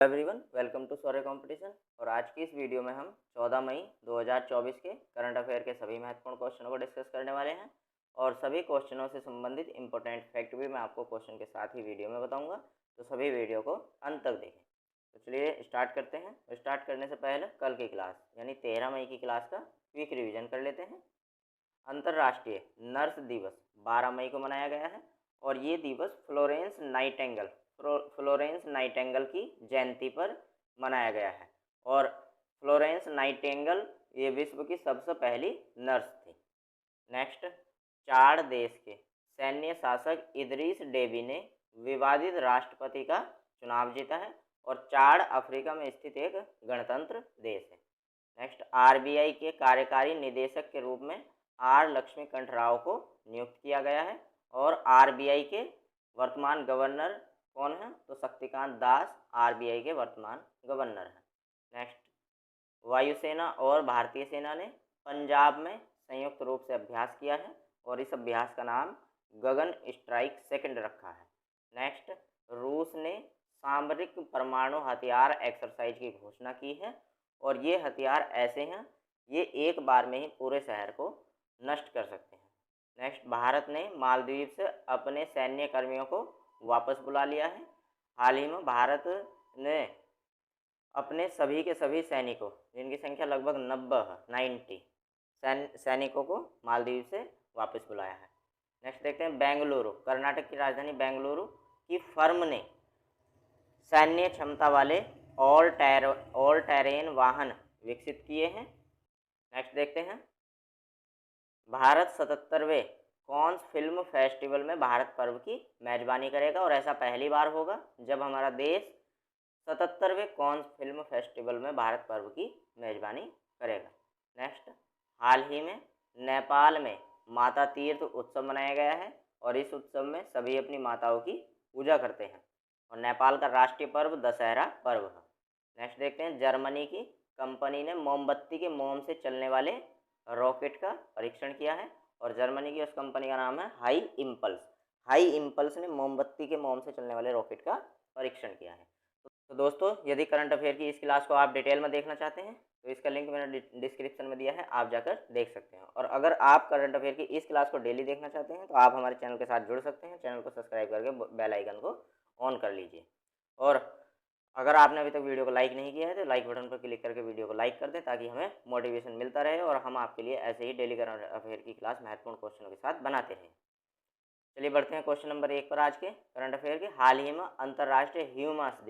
Everyone, welcome to सौर्य competition. और आज की इस वीडियो में हम 14 मई 2024 के करंट अफेयर के सभी महत्वपूर्ण क्वेश्चनों को डिस्कस करने वाले हैं और सभी क्वेश्चनों से संबंधित इंपॉर्टेंट फैक्ट भी मैं आपको क्वेश्चन के साथ ही वीडियो में बताऊंगा, तो सभी वीडियो को अंत तक देखें। तो चलिए स्टार्ट करते हैं। स्टार्ट करने से पहले कल की क्लास यानी 13 मई की क्लास का क्विक रिविजन कर लेते हैं। अंतर्राष्ट्रीय नर्स दिवस 12 मई को मनाया गया है और ये दिवस फ्लोरेंस नाइटेंगल की जयंती पर मनाया गया है। और फ्लोरेंस नाइटेंगल ये विश्व की सबसे पहली नर्स थी। नेक्स्ट, चाड देश के सैन्य शासक इदरीस डेबी ने विवादित राष्ट्रपति का चुनाव जीता है और चाड अफ्रीका में स्थित एक गणतंत्र देश है। नेक्स्ट, आरबीआई के कार्यकारी निदेशक के रूप में आर लक्ष्मीकांत राव को नियुक्त किया गया है और आरबीआई के वर्तमान गवर्नर कौन है? तो शक्तिकांत दास आरबीआई के वर्तमान गवर्नर हैं। नेक्स्ट, वायुसेना और भारतीय सेना ने पंजाब में संयुक्त रूप से अभ्यास किया है और इस अभ्यास का नाम गगन स्ट्राइक सेकंड रखा है। नेक्स्ट, रूस ने सामरिक परमाणु हथियार एक्सरसाइज की घोषणा की है और ये हथियार ऐसे हैं ये एक बार में ही पूरे शहर को नष्ट कर सकते हैं। नेक्स्ट, भारत ने मालदीव से अपने सैन्य कर्मियों को वापस बुला लिया है। हाल ही में भारत ने अपने सभी के सभी सैनिकों, जिनकी संख्या लगभग 90 सैनिकों को मालदीव से वापस बुलाया है। नेक्स्ट देखते हैं, बेंगलुरु, कर्नाटक की राजधानी बेंगलुरु की फर्म ने सैन्य क्षमता वाले ऑल टेरेन वाहन विकसित किए हैं। नेक्स्ट देखते हैं, भारत 77वें कॉन्स फिल्म फेस्टिवल में भारत पर्व की मेजबानी करेगा और ऐसा पहली बार होगा जब हमारा देश 77वें कॉन्स फिल्म फेस्टिवल में भारत पर्व की मेजबानी करेगा। नेक्स्ट, हाल ही में नेपाल में माता तीर्थ उत्सव मनाया गया है और इस उत्सव में सभी अपनी माताओं की पूजा करते हैं और नेपाल का राष्ट्रीय पर्व दशहरा पर्व है। नेक्स्ट देखते हैं, जर्मनी की कंपनी ने मोमबत्ती के मोम से चलने वाले रॉकेट का परीक्षण किया है और जर्मनी की उस कंपनी का नाम है हाई इम्पल्स ने मोमबत्ती के मोम से चलने वाले रॉकेट का परीक्षण किया है। तो दोस्तों, यदि करंट अफेयर की इस क्लास को आप डिटेल में देखना चाहते हैं तो इसका लिंक मैंने डिस्क्रिप्शन में दिया है, आप जाकर देख सकते हैं। और अगर आप करंट अफेयर की इस क्लास को डेली देखना चाहते हैं तो आप हमारे चैनल के साथ जुड़ सकते हैं। चैनल को सब्सक्राइब करके बेल आइकन को ऑन कर लीजिए और अगर आपने अभी तक वीडियो को लाइक नहीं किया है तो लाइक बटन पर क्लिक करके वीडियो को लाइक कर दें ताकि हमें मोटिवेशन मिलता रहे और हम आपके लिए ऐसे ही डेली करंट अफेयर की क्लास महत्वपूर्ण क्वेश्चनों के साथ बनाते रहें। चलिए बढ़ते हैं क्वेश्चन नंबर 1 पर आज के करंट अफेयर के। हाल ही में अंतर्राष्ट्रीय ह्यूमस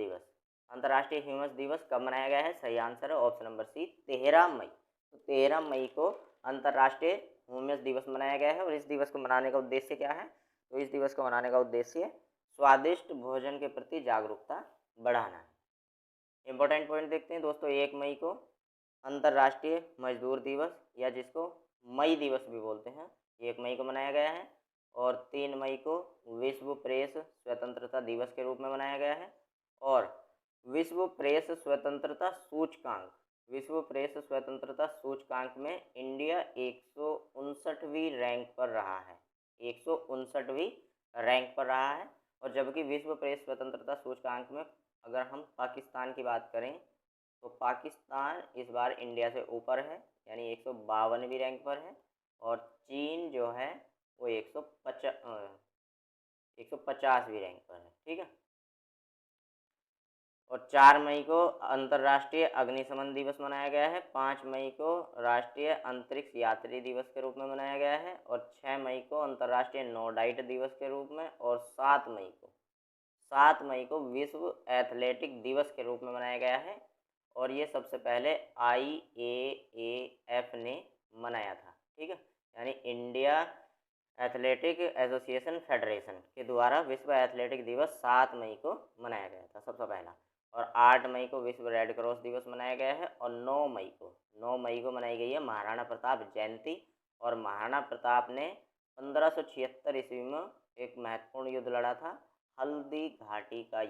दिवस कब मनाया गया है? सही आंसर है ऑप्शन नंबर सी, 13 मई। तो 13 मई को अंतर्राष्ट्रीय ह्यूमस दिवस मनाया गया है और इस दिवस को मनाने का उद्देश्य क्या है? तो इस दिवस को मनाने का उद्देश्य स्वादिष्ट भोजन के प्रति जागरूकता बढ़ाना है। इम्पोर्टेंट पॉइंट देखते हैं दोस्तों, 1 मई को अंतर्राष्ट्रीय मजदूर दिवस या जिसको मई दिवस भी बोलते हैं 1 मई को मनाया गया है और 3 मई को विश्व प्रेस स्वतंत्रता दिवस के रूप में मनाया गया है और विश्व प्रेस स्वतंत्रता सूचकांक में इंडिया 159वीं रैंक पर रहा है, 159वीं रैंक पर रहा है। और जबकि विश्व प्रेस स्वतंत्रता सूचकांक में अगर हम पाकिस्तान की बात करें तो पाकिस्तान इस बार इंडिया से ऊपर है यानी 152वीं रैंक पर है और चीन जो है वो 150वीं रैंक पर है। ठीक है। और 4 मई को अंतर्राष्ट्रीय अग्निशमन दिवस मनाया गया है, 5 मई को राष्ट्रीय अंतरिक्ष यात्री दिवस के रूप में मनाया गया है और 6 मई को अंतर्राष्ट्रीय नो डाइट दिवस के रूप में और 7 मई को विश्व एथलेटिक दिवस के रूप में मनाया गया है और ये सबसे पहले IAAF ने मनाया था। ठीक है, यानी इंडिया एथलेटिक एसोसिएशन फेडरेशन के द्वारा विश्व एथलेटिक दिवस 7 मई को मनाया गया था सबसे पहला। और 8 मई को विश्व रेड क्रॉस दिवस मनाया गया है और 9 मई को मनाई गई है महाराणा प्रताप जयंती। और महाराणा प्रताप ने 1576 ईस्वी में एक महत्वपूर्ण युद्ध लड़ा था, हल्दी घाटी का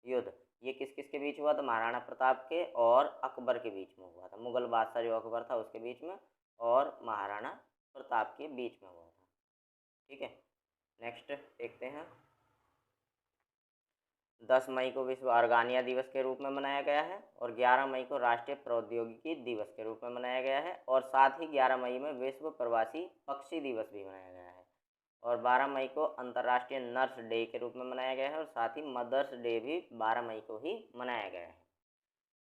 युद्ध। ये किस किस के बीच हुआ था? महाराणा प्रताप के और अकबर के बीच में हुआ था। मुगल बादशाह जो अकबर था उसके बीच में और महाराणा प्रताप के बीच में हुआ था। ठीक है, नेक्स्ट देखते हैं, 10 मई को विश्व अर्गानिया दिवस के रूप में मनाया गया है और 11 मई को राष्ट्रीय प्रौद्योगिकी दिवस के रूप में मनाया गया है और साथ ही 11 मई में विश्व प्रवासी पक्षी दिवस भी मनाया गया है और 12 मई को अंतर्राष्ट्रीय नर्स डे के रूप में मनाया गया है और साथ ही मदर्स डे भी 12 मई को ही मनाया गया है।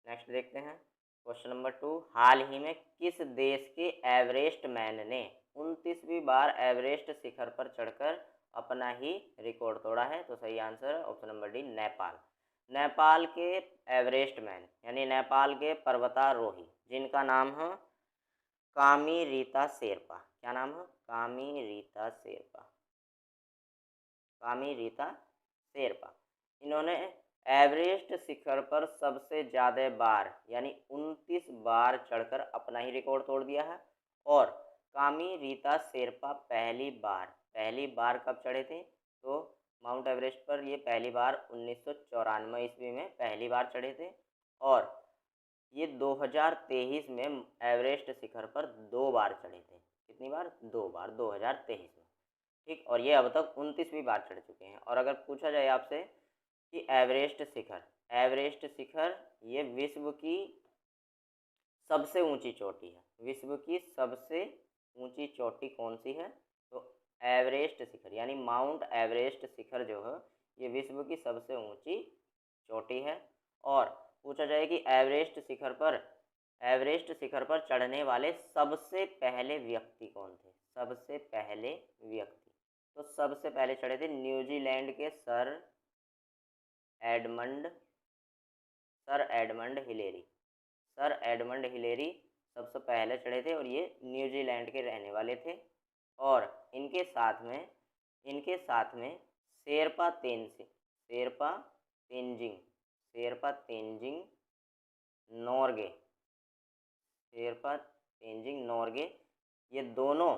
नेक्स्ट देखते हैं क्वेश्चन नंबर 2, हाल ही में किस देश के एवरेस्ट मैन ने 29वीं बार एवरेस्ट शिखर पर चढ़कर अपना ही रिकॉर्ड तोड़ा है? तो सही answer option number D, Nepal. Nepal के एवरेस्ट मैन यानी नेपाल के पर्वतारोही जिनका नाम है कामी रीता शेरपा। क्या नाम है? कामी रीता शेरपा। कामी रीता शेरपा। इन्होंने एवरेस्ट शिखर पर सबसे ज़्यादा बार यानी 29 बार चढ़कर अपना ही रिकॉर्ड तोड़ दिया है। और कामी रीता शेरपा पहली बार कब चढ़े थे? तो माउंट एवरेस्ट पर ये पहली बार 1994 ईस्वी में पहली बार चढ़े थे और ये 2023 में एवरेस्ट शिखर पर 2 बार चढ़े थे। कितनी बार? 2 बार, 2023 में। ठीक, और ये अब तक 29वीं बार चढ़ चुके हैं। और अगर पूछा जाए आपसे कि एवरेस्ट शिखर ये विश्व की सबसे ऊंची चोटी है। विश्व की सबसे ऊंची चोटी कौन सी है? तो एवरेस्ट शिखर यानी माउंट एवरेस्ट शिखर जो है ये विश्व की सबसे ऊंची चोटी है। और पूछा जाए कि एवरेस्ट शिखर पर चढ़ने वाले सबसे पहले व्यक्ति कौन थे? सबसे पहले व्यक्ति, तो सबसे पहले चढ़े थे न्यूजीलैंड के सर एडमंड हिलेरी सबसे पहले चढ़े थे और ये न्यूजीलैंड के रहने वाले थे। और इनके साथ में शेरपा तेंजिंग नोरगे ये दोनों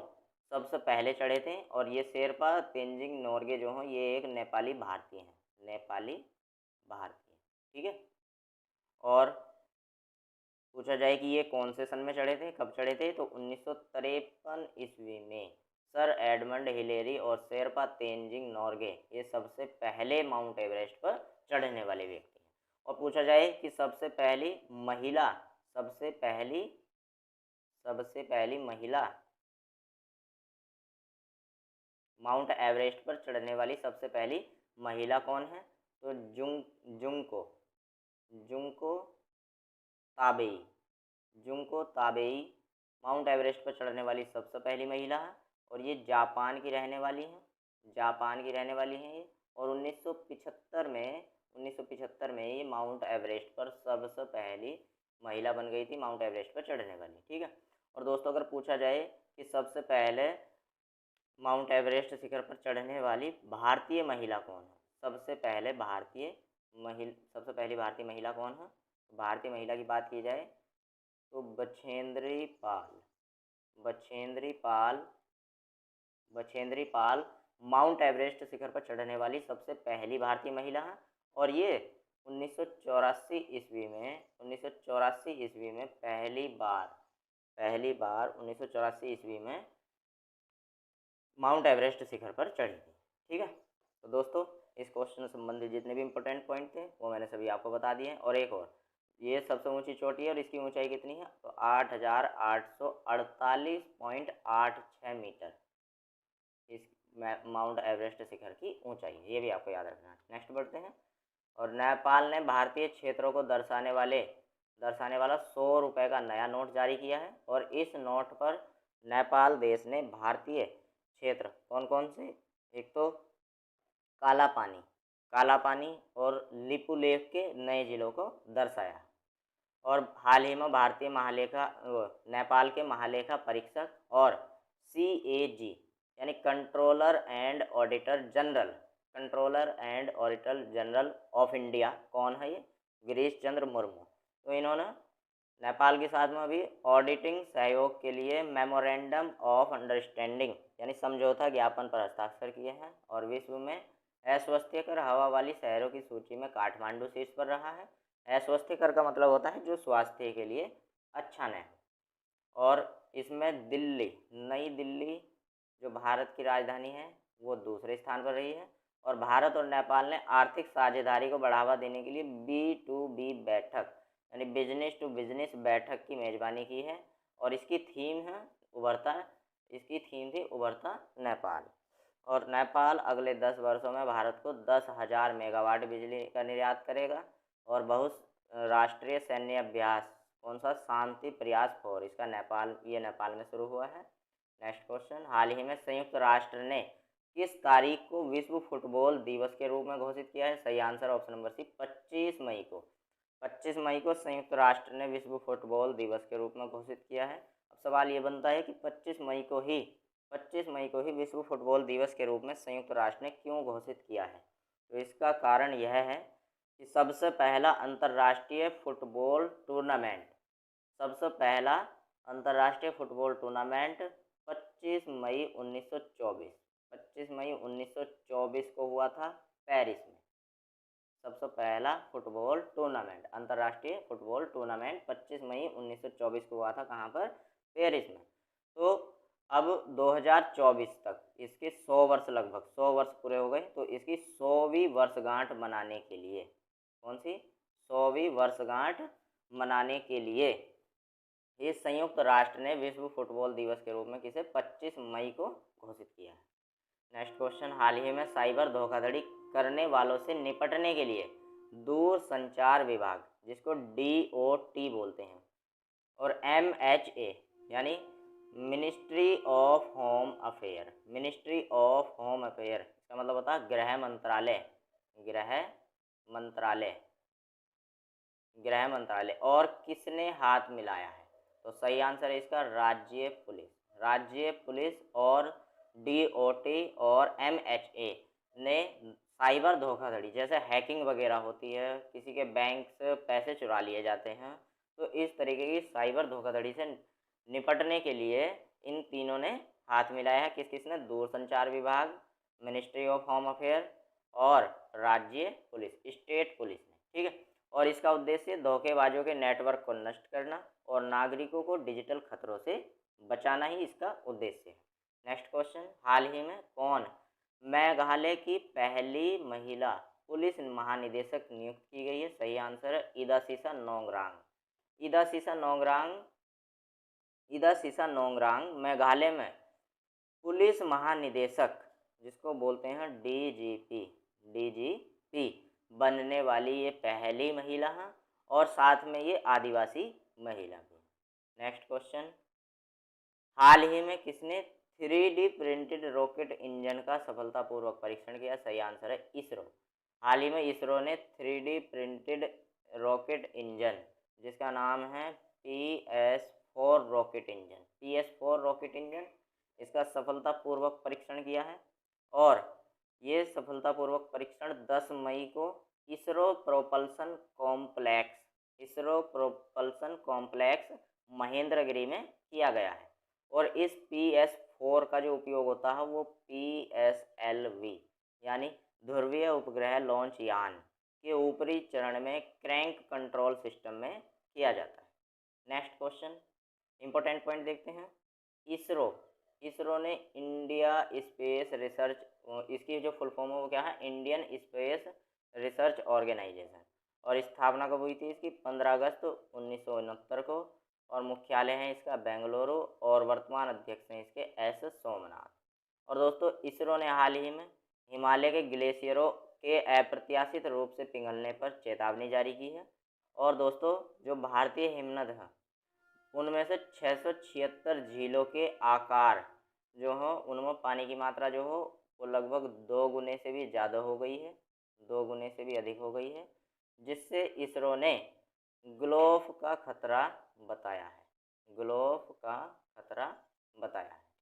सबसे पहले चढ़े थे। और ये शेरपा तेंजिंग नोरगे जो हैं ये एक नेपाली भारतीय हैं। ठीक है। और पूछा जाए कि ये कौन से सन में चढ़े थे, कब चढ़े थे? तो 1953 ईस्वी में सर एडमंड हिलेरी और शेरपा तेंजिंग नोरगे ये सबसे पहले माउंट एवरेस्ट पर चढ़ने वाले व्यक्ति हैं। और पूछा जाए कि सबसे पहली महिला माउंट एवरेस्ट पर चढ़ने वाली सबसे पहली महिला कौन है? तो जुंको ताबेई माउंट एवरेस्ट पर चढ़ने वाली सबसे पहली महिला है और ये जापान की रहने वाली हैं ये। और 1975 में ये माउंट एवरेस्ट पर सबसे पहली महिला बन गई थी माउंट एवरेस्ट पर चढ़ने वाली। ठीक है। और दोस्तों अगर पूछा जाए कि सबसे पहले माउंट एवरेस्ट शिखर पर चढ़ने वाली भारतीय महिला कौन है? सबसे पहली भारतीय महिला कौन है? भारतीय महिला की बात की जाए तो बछेंद्री पाल माउंट एवरेस्ट शिखर पर चढ़ने वाली सबसे पहली भारतीय महिला है। और ये 1984 ईस्वी में पहली बार 1984 ईस्वी में माउंट एवरेस्ट शिखर पर चढ़ी थी। ठीक है। तो दोस्तों इस क्वेश्चन से संबंधित जितने भी इंपॉर्टेंट पॉइंट थे वो मैंने सभी आपको बता दिए हैं। और एक और, ये सबसे ऊंची चोटी है और इसकी ऊंचाई कितनी है? तो 8,848.86 मीटर इस माउंट एवरेस्ट शिखर की ऊंचाई है। ये भी आपको याद रखना है। नेक्स्ट बढ़ते हैं। और नेपाल ने भारतीय क्षेत्रों को दर्शाने वाला 100 रुपये का नया नोट जारी किया है। और इस नोट पर नेपाल देश ने भारतीय क्षेत्र कौन कौन से? एक तो काला पानी और लिपुलेख के नए जिलों को दर्शाया। और हाल ही में नेपाल के महालेखा परीक्षक और CAG यानी controller and auditor general of India कौन है? ये गिरीश चंद्र मुर्मू। तो इन्होंने नेपाल के साथ में भी ऑडिटिंग सहयोग के लिए मेमोरेंडम ऑफ अंडरस्टैंडिंग यानी समझौता ज्ञापन पर हस्ताक्षर किए हैं। और विश्व में अस्वास्थ्यकर हवा वाली शहरों की सूची में काठमांडू शीर्ष पर रहा है। अस्वास्थ्यकर का मतलब होता है जो स्वास्थ्य के लिए अच्छा नहीं। और इसमें नई दिल्ली जो भारत की राजधानी है वो दूसरे स्थान पर रही है। और भारत और नेपाल ने आर्थिक साझेदारी को बढ़ावा देने के लिए B2B बैठक यानी बिजनेस टू बिजनेस बैठक की मेजबानी की है। और इसकी थीम थी उभरता नेपाल। और नेपाल अगले 10 वर्षों में भारत को 10,000 मेगावाट बिजली का निर्यात करेगा। और बहुराष्ट्रीय सैन्य अभ्यास कौन सा, शांति प्रयास 4, इसका नेपाल में शुरू हुआ है। नेक्स्ट क्वेश्चन, हाल ही में संयुक्त राष्ट्र ने किस तारीख को विश्व फुटबॉल दिवस के रूप में घोषित किया है? सही आंसर ऑप्शन नंबर सी, 25 मई को। 25 मई को संयुक्त राष्ट्र ने विश्व फुटबॉल दिवस के रूप में घोषित किया है। अब सवाल ये बनता है कि 25 मई को ही विश्व फुटबॉल दिवस के रूप में संयुक्त राष्ट्र ने क्यों घोषित किया है? तो इसका कारण यह है कि सबसे पहला अंतर्राष्ट्रीय फुटबॉल टूर्नामेंट 25 मई 1924 को हुआ था पेरिस में। सबसे पहला अंतर्राष्ट्रीय फुटबॉल टूर्नामेंट 25 मई 1924 को हुआ था, कहाँ पर? पेरिस में। तो अब 2024 तक इसके 100 वर्ष, लगभग 100 वर्ष पूरे हो गए। तो इसकी 100वीं वर्षगांठ मनाने के लिए, कौन सी 100वीं वर्षगांठ मनाने के लिए ये संयुक्त राष्ट्र ने विश्व फुटबॉल दिवस के रूप में किसे 25 मई को घोषित किया है। नेक्स्ट क्वेश्चन, हाल ही में साइबर धोखाधड़ी करने वालों से निपटने के लिए दूर संचार विभाग, जिसको DOT बोलते हैं, और MHA यानी मिनिस्ट्री ऑफ होम अफेयर, इसका मतलब होता है गृह मंत्रालय, और किसने हाथ मिलाया है? तो सही आंसर है इसका राज्य पुलिस और DOT और MHA ने साइबर धोखाधड़ी, जैसे हैकिंग वगैरह होती है, किसी के बैंक से पैसे चुरा लिए जाते हैं, तो इस तरीके की साइबर धोखाधड़ी से निपटने के लिए इन तीनों ने हाथ मिलाया है। किसने? दूरसंचार विभाग, मिनिस्ट्री ऑफ होम अफेयर और राज्य पुलिस, स्टेट पुलिस ने, ठीक है। और इसका उद्देश्य धोखेबाजों के नेटवर्क को नष्ट करना और नागरिकों को डिजिटल खतरों से बचाना ही इसका उद्देश्य है। नेक्स्ट क्वेश्चन, हाल ही में कौन मेघालय की पहली महिला पुलिस महानिदेशक नियुक्त की गई है? सही आंसर है ईदा सीसा नोंगरांग मेघालय में पुलिस महानिदेशक, जिसको बोलते हैं DGP बनने वाली ये पहली महिला है, और साथ में ये आदिवासी महिला भी। नेक्स्ट क्वेश्चन, हाल ही में किसने 3D प्रिंटेड रॉकेट इंजन का सफलतापूर्वक परीक्षण किया? सही आंसर है इसरो। हाल ही में इसरो ने 3D प्रिंटेड रॉकेट इंजन, जिसका नाम है PS4 रॉकेट इंजन, इसका सफलतापूर्वक परीक्षण किया है। और ये सफलतापूर्वक परीक्षण 10 मई को इसरो प्रोपल्सन कॉम्प्लेक्स महेंद्रगिरी में किया गया है। और इस PS4 का जो उपयोग होता है वो PSLV यानी ध्रुवीय उपग्रह लॉन्च यान के ऊपरी चरण में क्रैंक कंट्रोल सिस्टम में किया जाता है। नेक्स्ट क्वेश्चन, इंपॉर्टेंट पॉइंट देखते हैं। इसरो ने इंडिया स्पेस रिसर्च, इसकी जो फुल फॉर्म है वो क्या है? इंडियन स्पेस रिसर्च ऑर्गेनाइजेशन, और स्थापना कब हुई थी इसकी? 15 अगस्त 1969 को, और मुख्यालय है इसका बेंगलुरु, और वर्तमान अध्यक्ष हैं इसके S सोमनाथ। और दोस्तों, इसरो ने हाल ही में हिमालय के ग्लेशियरों के अप्रत्याशित रूप से पिघलने पर चेतावनी जारी की है। और दोस्तों, जो भारतीय हिमनद है उनमें से 676 झीलों के आकार जो हो, उनमें पानी की मात्रा जो हो वो लगभग 2 गुने से भी ज़्यादा हो गई है, 2 गुने से भी अधिक हो गई है, जिससे इसरो ने ग्लोफ का खतरा बताया है,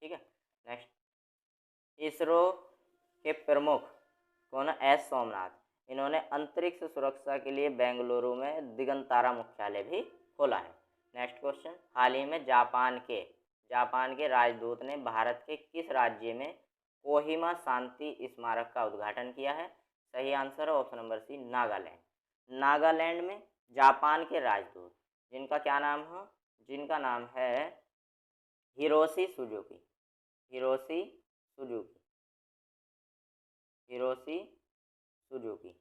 ठीक है। नेक्स्ट, इसरो के प्रमुख कौन है? S सोमनाथ। इन्होंने अंतरिक्ष सुरक्षा के लिए बेंगलुरु में दिगंतारा मुख्यालय भी खोला है। नेक्स्ट क्वेश्चन, हाल ही में जापान के राजदूत ने भारत के किस राज्य में कोहिमा शांति स्मारक का उद्घाटन किया है? सही आंसर है ऑप्शन नंबर सी, नागालैंड में जापान के राजदूत, जिनका नाम है हिरोशी सुजुकी। सुजुकी।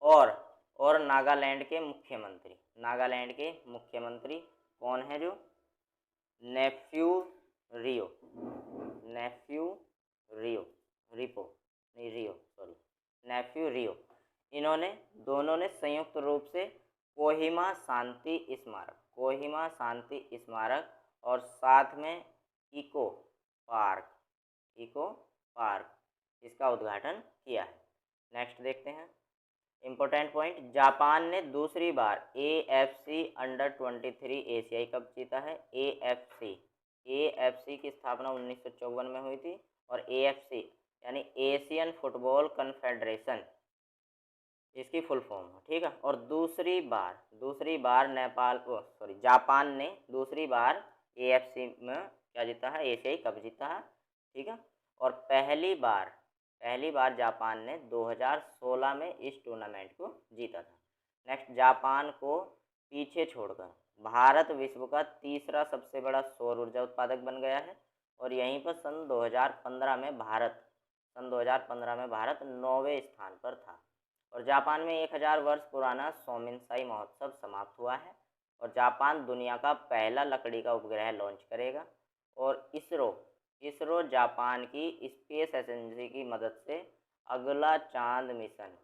और नागालैंड के मुख्यमंत्री कौन है? जो नेफ्यू रियो नेफ्यू रियो। इन्होंने दोनों ने संयुक्त रूप से कोहिमा शांति स्मारक और साथ में इको पार्क इसका उद्घाटन किया है। नेक्स्ट देखते हैं इम्पोर्टेंट पॉइंट। जापान ने दूसरी बार AFC अंडर-23 एशियाई कप जीता है। AFC की स्थापना 1954 में हुई थी और AFC यानी एशियन फुटबॉल कन्फेडरेशन इसकी फुल फॉर्म है, ठीक है। और दूसरी बार जापान ने दूसरी बार AFC में क्या जीता है? एशियाई कप जीता है, ठीक है। और पहली बार जापान ने 2016 में इस टूर्नामेंट को जीता था। नेक्स्ट, जापान को पीछे छोड़कर भारत विश्व का तीसरा सबसे बड़ा सौर ऊर्जा उत्पादक बन गया है। और यहीं पर सन 2015 में भारत 9वें स्थान पर था। और जापान में 1000 वर्ष पुराना सोमिनसाई महोत्सव समाप्त हुआ है। और जापान दुनिया का पहला लकड़ी का उपग्रह लॉन्च करेगा। और इसरो जापान की स्पेस एजेंसी की मदद से अगला चांद मिशन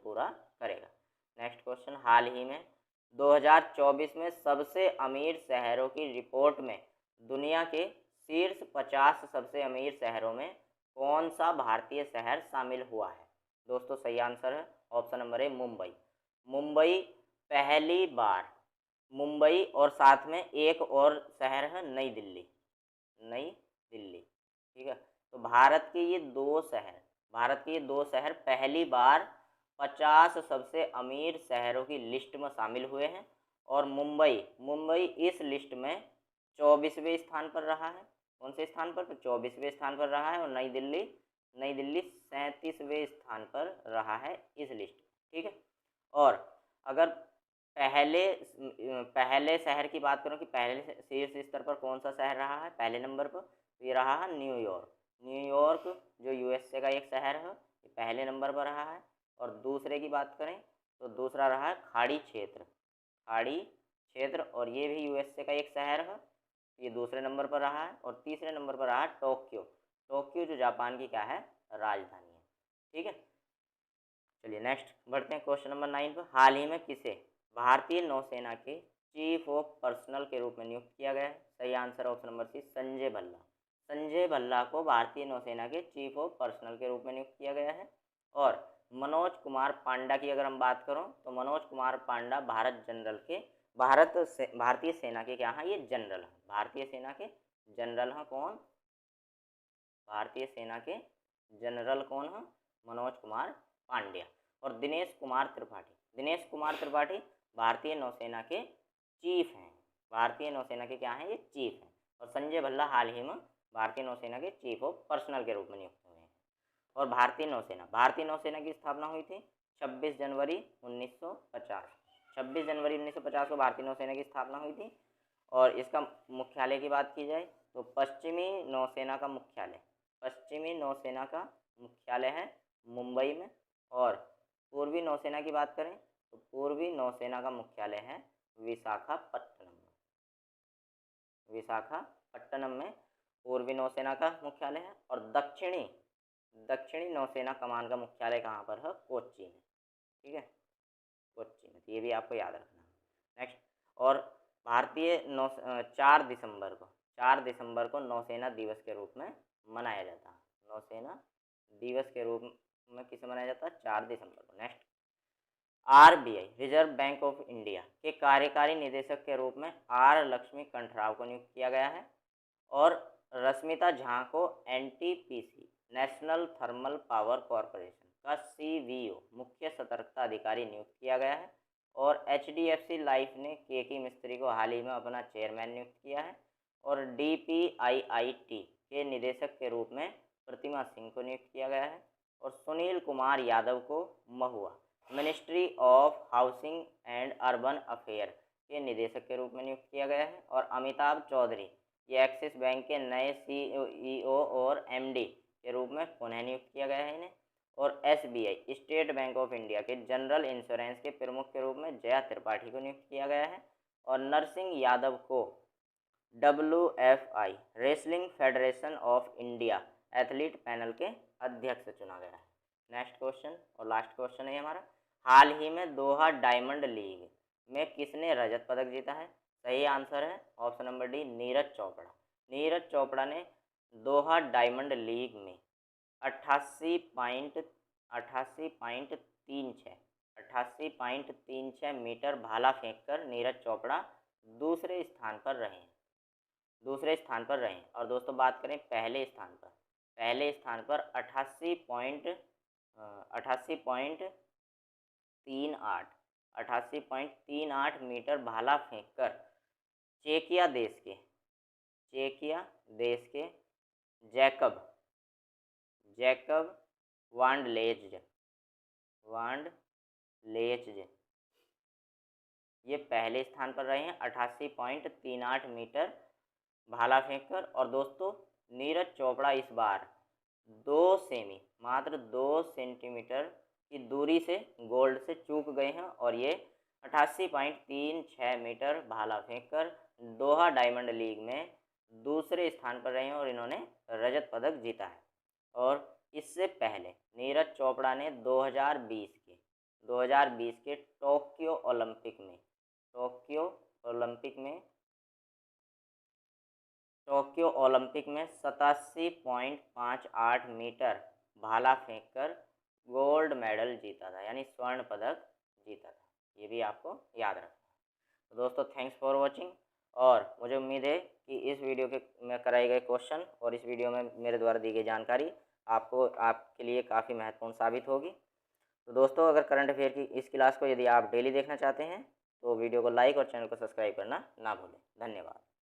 पूरा करेगा। नेक्स्ट क्वेश्चन, हाल ही में 2024 में सबसे अमीर शहरों की रिपोर्ट में दुनिया के शीर्ष 50 सबसे अमीर शहरों में कौन सा भारतीय शहर शामिल हुआ है? दोस्तों सही आंसर है ऑप्शन नंबर ए, मुंबई पहली बार। मुंबई और साथ में एक और शहर है नई दिल्ली, ठीक है। तो भारत के ये दो शहर पहली बार 50 सबसे अमीर शहरों की लिस्ट में शामिल हुए हैं। और मुंबई इस लिस्ट में 24वें स्थान पर रहा है। कौन से स्थान पर? 24वें स्थान पर रहा है। और नई दिल्ली 37वें स्थान पर रहा है इस लिस्ट, ठीक है। और अगर पहले शहर की बात करूं कि पहले शीर्ष स्तर पर कौन सा शहर रहा है पहले नंबर पर, तो ये रहा है न्यूयॉर्क जो USA का एक शहर है, ये पहले नंबर पर रहा है। और दूसरे की बात करें तो दूसरा रहा है खाड़ी क्षेत्र, और ये भी USA का एक शहर है, ये दूसरे नंबर पर रहा है। और तीसरे नंबर पर रहा है टोक्यो जो जापान की क्या है? राजधानी है, ठीक है। चलिए नेक्स्ट बढ़ते हैं क्वेश्चन नंबर 9 पर। हाल ही में किसे भारतीय नौसेना के चीफ ऑफ पर्सनल के रूप में नियुक्त किया गया है? सही answer option number C, Sanjay Bhalla को भारतीय नौसेना के चीफ ऑफ पर्सनल के रूप में नियुक्त किया गया है। और मनोज कुमार पांडा की अगर हम बात करूं तो मनोज कुमार पांडा भारतीय सेना के क्या हैं? ये जनरल हैं। भारतीय सेना के जनरल हैं कौन? भारतीय सेना के जनरल कौन है? मनोज कुमार पांड्या। और दिनेश कुमार त्रिपाठी भारतीय नौसेना के चीफ हैं। भारतीय नौसेना के क्या हैं? ये चीफ हैं। और संजय भल्ला हाल ही में भारतीय नौसेना के चीफ ऑफ पर्सनल के रूप में नियुक्त हुए हैं। और भारतीय नौसेना की स्थापना हुई थी 26 जनवरी 1950 को भारतीय नौसेना की स्थापना हुई थी। और इसका मुख्यालय की बात की जाए तो पश्चिमी नौसेना का मुख्यालय है मुंबई में। और पूर्वी नौसेना की बात करें तो पूर्वी नौसेना का मुख्यालय है विशाखापट्टनम में पूर्वी नौसेना का मुख्यालय है। और दक्षिणी नौसेना कमान का मुख्यालय कहाँ पर है? कोच्चि में, ठीक है, कोच्चि में। तो ये भी आपको याद रखना है। नेक्स्ट, और 4 दिसंबर को नौसेना दिवस के रूप में मनाया जाता है। नौसेना दिवस के रूप में किसे मनाया जाता है? 4 दिसंबर को। Next, RBI reserve bank of India के कार्यकारी निदेशक के रूप में R लक्ष्मी कंठराव को नियुक्त किया गया है। और रश्मिता झा को NTPC national thermal power corporation का CVO मुख्य सतर्कता अधिकारी नियुक्त किया गया है। और HDFC लाइफ ने KK मिस्त्री को हाल ही में अपना चेयरमैन नियुक्त किया है। और DPIIT के निदेशक के रूप में प्रतिमा सिंह को नियुक्त किया गया है। और सुनील कुमार यादव को महुआ ministry of housing and urban affair के निदेशक के रूप में नियुक्त किया गया है। और अमिताभ चौधरी ये एक्सिस बैंक के नए CEO और MD के रूप में पुनः नियुक्त किया गया है इन्हें। और SBI state bank of India के जनरल इंश्योरेंस के प्रमुख के रूप में जया त्रिपाठी को नियुक्त किया गया है। और नरसिंह यादव को WFI wrestling federation of India athlete panel के अध्यक्ष चुना गया है। नेक्स्ट क्वेश्चन और लास्ट क्वेश्चन है हमारा, हाल ही में दोहा डायमंड लीग में किसने रजत पदक जीता है? सही आंसर है option number D, Neeraj Chopra. Neeraj Chopra ने दोहा डायमंड लीग में 88.36 मीटर भाला फेंककर नीरज चोपड़ा दूसरे स्थान पर रहे हैं। और दोस्तों बात करें पहले स्थान पर 88.38 मीटर भाला फेंककर चेकिया देश के जैकब वांडलेज ये पहले स्थान पर रहे हैं 88.38 मीटर भाला फेंककर। और दोस्तों नीरज चोपड़ा इस बार मात्र 2 सेंटीमीटर की दूरी से गोल्ड से चूक गए हैं और ये 88.36 मीटर भाला फेंककर दोहा डायमंड लीग में दूसरे स्थान पर रहे हैं और इन्होंने रजत पदक जीता है। और इससे पहले नीरज चोपड़ा ने 2020 के टोक्यो ओलंपिक में 87.58 मीटर भाला फेंककर गोल्ड मेडल जीता था, यानी स्वर्ण पदक जीता था। ये भी आपको याद रखना है। तो दोस्तों थैंक्स फॉर वॉचिंग, और मुझे उम्मीद है कि इस वीडियो के में कराए गए क्वेश्चन और इस वीडियो में मेरे द्वारा दी गई जानकारी आपके लिए काफ़ी महत्वपूर्ण साबित होगी। तो दोस्तों अगर करंट अफेयर की इस क्लास को यदि आप डेली देखना चाहते हैं तो वीडियो को लाइक और चैनल को सब्सक्राइब करना ना भूलें। धन्यवाद।